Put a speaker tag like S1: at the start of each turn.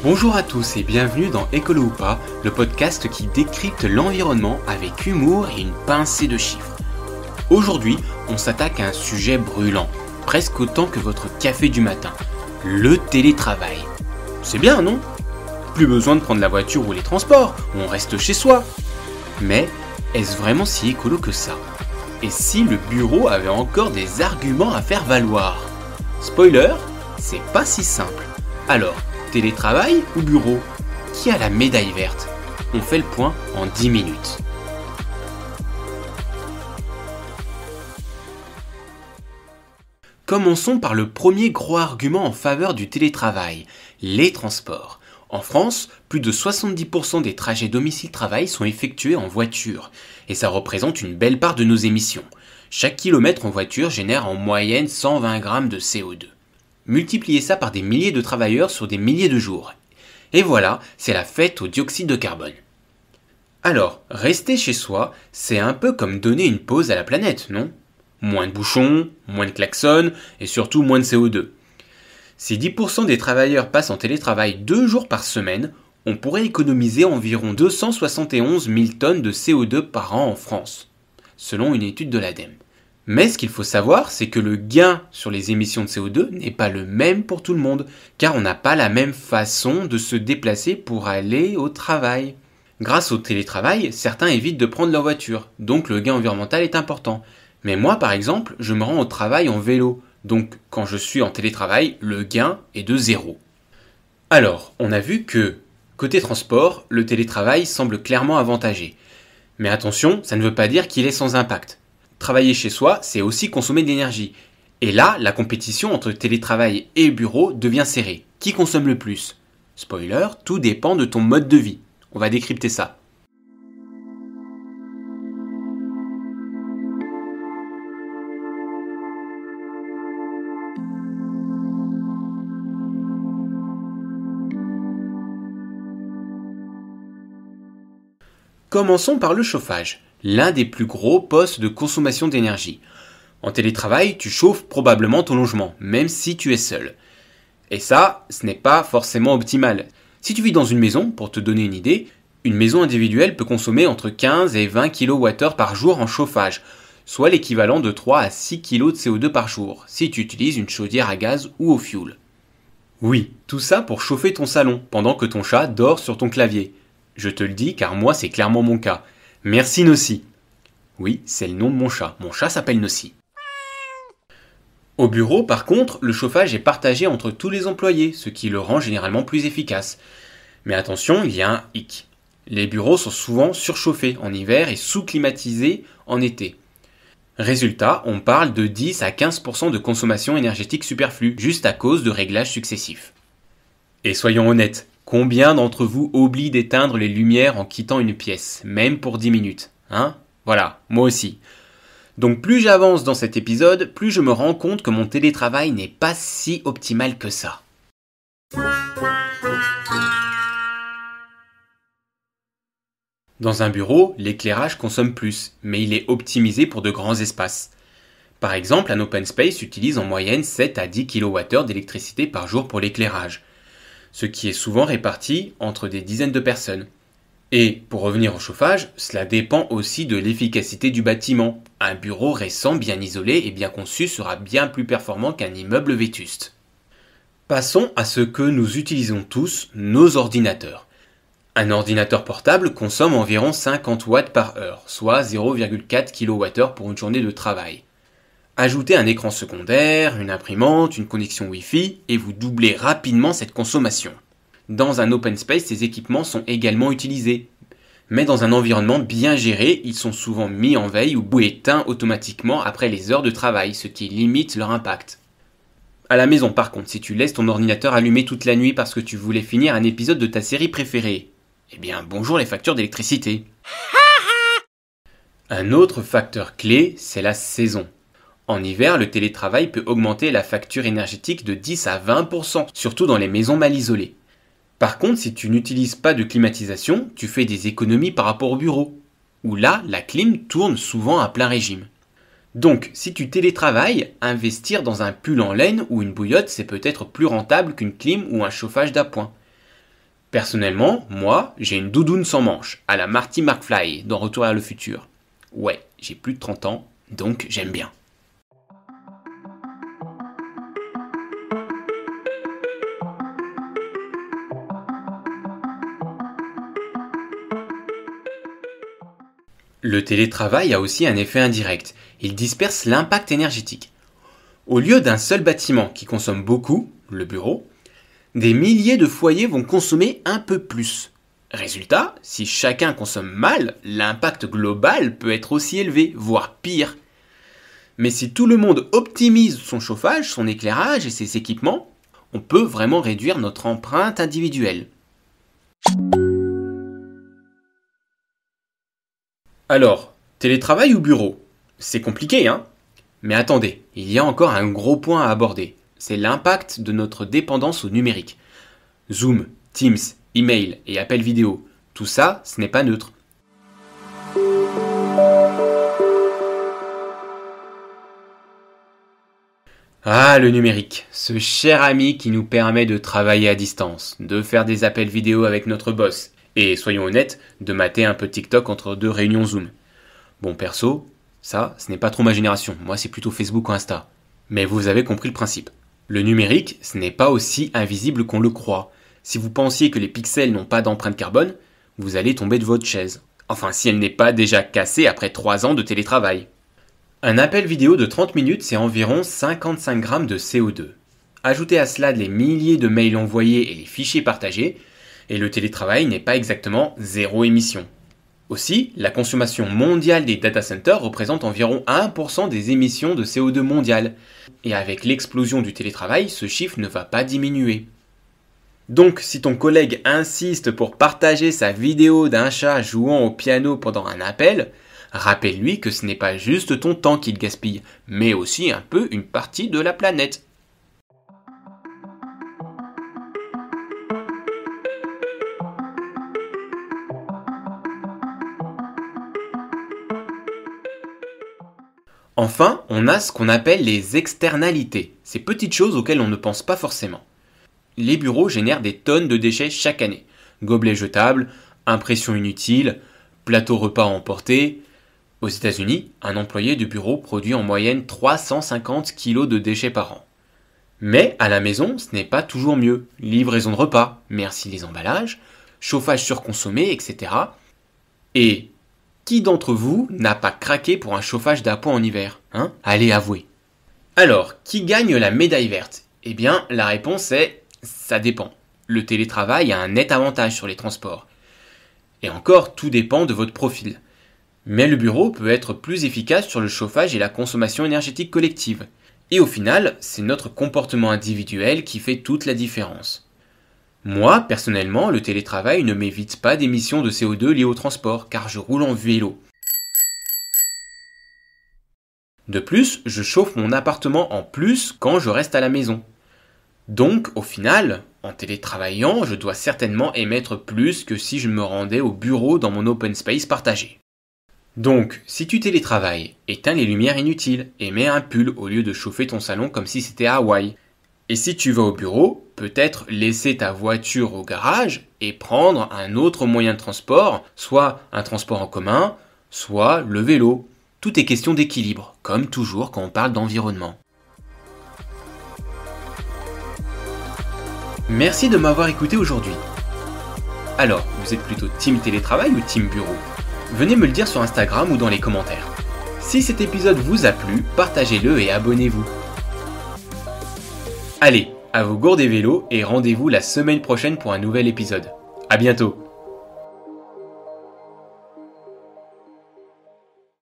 S1: Bonjour à tous et bienvenue dans Écolo ou pas, le podcast qui décrypte l'environnement avec humour et une pincée de chiffres. Aujourd'hui, on s'attaque à un sujet brûlant, presque autant que votre café du matin, le télétravail. C'est bien, non ? Plus besoin de prendre la voiture ou les transports, on reste chez soi. Mais est-ce vraiment si écolo que ça ? Et si le bureau avait encore des arguments à faire valoir ? Spoiler, c'est pas si simple. Alors, télétravail ou bureau ? Qui a la médaille verte ? On fait le point en 10 minutes. Commençons par le premier gros argument en faveur du télétravail, les transports. En France, plus de 70% des trajets domicile-travail sont effectués en voiture, et ça représente une belle part de nos émissions. Chaque kilomètre en voiture génère en moyenne 120 grammes de CO2. Multipliez ça par des milliers de travailleurs sur des milliers de jours. Et voilà, c'est la fête au dioxyde de carbone. Alors, rester chez soi, c'est un peu comme donner une pause à la planète, non ? Moins de bouchons, moins de klaxons et surtout moins de CO2. Si 10% des travailleurs passent en télétravail 2 jours par semaine, on pourrait économiser environ 271 000 tonnes de CO2 par an en France, selon une étude de l'ADEME. Mais ce qu'il faut savoir, c'est que le gain sur les émissions de CO2 n'est pas le même pour tout le monde, car on n'a pas la même façon de se déplacer pour aller au travail. Grâce au télétravail, certains évitent de prendre leur voiture, donc le gain environnemental est important. Mais moi, par exemple, je me rends au travail en vélo, donc quand je suis en télétravail, le gain est de 0. Alors, on a vu que, côté transport, le télétravail semble clairement avantagé. Mais attention, ça ne veut pas dire qu'il est sans impact. Travailler chez soi, c'est aussi consommer de l'énergie. Et là, la compétition entre télétravail et bureau devient serrée. Qui consomme le plus ? Spoiler, tout dépend de ton mode de vie. On va décrypter ça. Commençons par le chauffage, l'un des plus gros postes de consommation d'énergie. En télétravail, tu chauffes probablement ton logement, même si tu es seul. Et ça, ce n'est pas forcément optimal. Si tu vis dans une maison, pour te donner une idée, une maison individuelle peut consommer entre 15 et 20 kWh par jour en chauffage, soit l'équivalent de 3 à 6 kg de CO2 par jour, si tu utilises une chaudière à gaz ou au fioul. Oui, tout ça pour chauffer ton salon, pendant que ton chat dort sur ton clavier. Je te le dis car moi c'est clairement mon cas. Merci Nossi. Oui, c'est le nom de mon chat. Mon chat s'appelle Nossi. Au bureau, par contre, le chauffage est partagé entre tous les employés, ce qui le rend généralement plus efficace. Mais attention, il y a un hic. Les bureaux sont souvent surchauffés en hiver et sous-climatisés en été. Résultat, on parle de 10 à 15% de consommation énergétique superflue, juste à cause de réglages successifs. Et soyons honnêtes, combien d'entre vous oublient d'éteindre les lumières en quittant une pièce, même pour 10 minutes, hein ? Voilà, moi aussi. Donc plus j'avance dans cet épisode, plus je me rends compte que mon télétravail n'est pas si optimal que ça. Dans un bureau, l'éclairage consomme plus, mais il est optimisé pour de grands espaces. Par exemple, un open space utilise en moyenne 7 à 10 kWh d'électricité par jour pour l'éclairage, ce qui est souvent réparti entre des dizaines de personnes. Et pour revenir au chauffage, cela dépend aussi de l'efficacité du bâtiment. Un bureau récent, bien isolé et bien conçu sera bien plus performant qu'un immeuble vétuste. Passons à ce que nous utilisons tous, nos ordinateurs. Un ordinateur portable consomme environ 50 watts par heure, soit 0,4 kWh pour une journée de travail. Ajoutez un écran secondaire, une imprimante, une connexion Wi-Fi et vous doublez rapidement cette consommation. Dans un open space, ces équipements sont également utilisés. Mais dans un environnement bien géré, ils sont souvent mis en veille ou éteints automatiquement après les heures de travail, ce qui limite leur impact. À la maison par contre, si tu laisses ton ordinateur allumé toute la nuit parce que tu voulais finir un épisode de ta série préférée, eh bien bonjour les factures d'électricité. Un autre facteur clé, c'est la saison. En hiver, le télétravail peut augmenter la facture énergétique de 10 à 20%, surtout dans les maisons mal isolées. Par contre, si tu n'utilises pas de climatisation, tu fais des économies par rapport au bureau, où là, la clim tourne souvent à plein régime. Donc, si tu télétravailles, investir dans un pull en laine ou une bouillotte, c'est peut-être plus rentable qu'une clim ou un chauffage d'appoint. Personnellement, moi, j'ai une doudoune sans manches, à la Marty McFly dans Retour vers le futur. Ouais, j'ai plus de 30 ans, donc j'aime bien. Le télétravail a aussi un effet indirect. Il disperse l'impact énergétique. Au lieu d'un seul bâtiment qui consomme beaucoup, le bureau, des milliers de foyers vont consommer un peu plus. Résultat, si chacun consomme mal, l'impact global peut être aussi élevé, voire pire. Mais si tout le monde optimise son chauffage, son éclairage et ses équipements, on peut vraiment réduire notre empreinte individuelle. Alors, télétravail ou bureau? C'est compliqué, hein? Mais attendez, il y a encore un gros point à aborder. C'est l'impact de notre dépendance au numérique. Zoom, Teams, email et appels vidéo, tout ça, ce n'est pas neutre. Ah, le numérique, ce cher ami qui nous permet de travailler à distance, de faire des appels vidéo avec notre boss, et soyons honnêtes, de mater un peu TikTok entre deux réunions Zoom. Bon, perso, ça, ce n'est pas trop ma génération, moi c'est plutôt Facebook ou Insta. Mais vous avez compris le principe. Le numérique, ce n'est pas aussi invisible qu'on le croit. Si vous pensiez que les pixels n'ont pas d'empreinte carbone, vous allez tomber de votre chaise. Enfin, si elle n'est pas déjà cassée après 3 ans de télétravail. Un appel vidéo de 30 minutes, c'est environ 55 grammes de CO2. Ajoutez à cela les milliers de mails envoyés et les fichiers partagés, et le télétravail n'est pas exactement zéro émission. Aussi, la consommation mondiale des data centers représente environ 1% des émissions de CO2 mondiales. Et avec l'explosion du télétravail, ce chiffre ne va pas diminuer. Donc, si ton collègue insiste pour partager sa vidéo d'un chat jouant au piano pendant un appel, rappelle-lui que ce n'est pas juste ton temps qu'il gaspille, mais aussi un peu une partie de la planète. Enfin, on a ce qu'on appelle les externalités, ces petites choses auxquelles on ne pense pas forcément. Les bureaux génèrent des tonnes de déchets chaque année. Gobelets jetables, impressions inutiles, plateaux repas à emporter. Aux États-Unis, un employé de bureau produit en moyenne 350 kg de déchets par an. Mais à la maison, ce n'est pas toujours mieux. Livraison de repas, merci les emballages, chauffage surconsommé, etc. Et qui d'entre vous n'a pas craqué pour un chauffage d'appoint en hiver, hein? Allez, avouez. Alors, qui gagne la médaille verte? Eh bien, la réponse est ça dépend. Le télétravail a un net avantage sur les transports. Et encore, tout dépend de votre profil. Mais le bureau peut être plus efficace sur le chauffage et la consommation énergétique collective. Et au final, c'est notre comportement individuel qui fait toute la différence. Moi, personnellement, le télétravail ne m'évite pas d'émissions de CO2 liées au transport, car je roule en vélo. De plus, je chauffe mon appartement en plus quand je reste à la maison. Donc, au final, en télétravaillant, je dois certainement émettre plus que si je me rendais au bureau dans mon open space partagé. Donc, si tu télétravailles, éteins les lumières inutiles et mets un pull au lieu de chauffer ton salon comme si c'était à Hawaï. Et si tu vas au bureau, peut-être laisser ta voiture au garage et prendre un autre moyen de transport, soit un transport en commun, soit le vélo. Tout est question d'équilibre, comme toujours quand on parle d'environnement. Merci de m'avoir écouté aujourd'hui. Alors, vous êtes plutôt team télétravail ou team bureau? Venez me le dire sur Instagram ou dans les commentaires. Si cet épisode vous a plu, partagez-le et abonnez-vous. Allez, à vos gourdes et vélos et rendez-vous la semaine prochaine pour un nouvel épisode. À bientôt!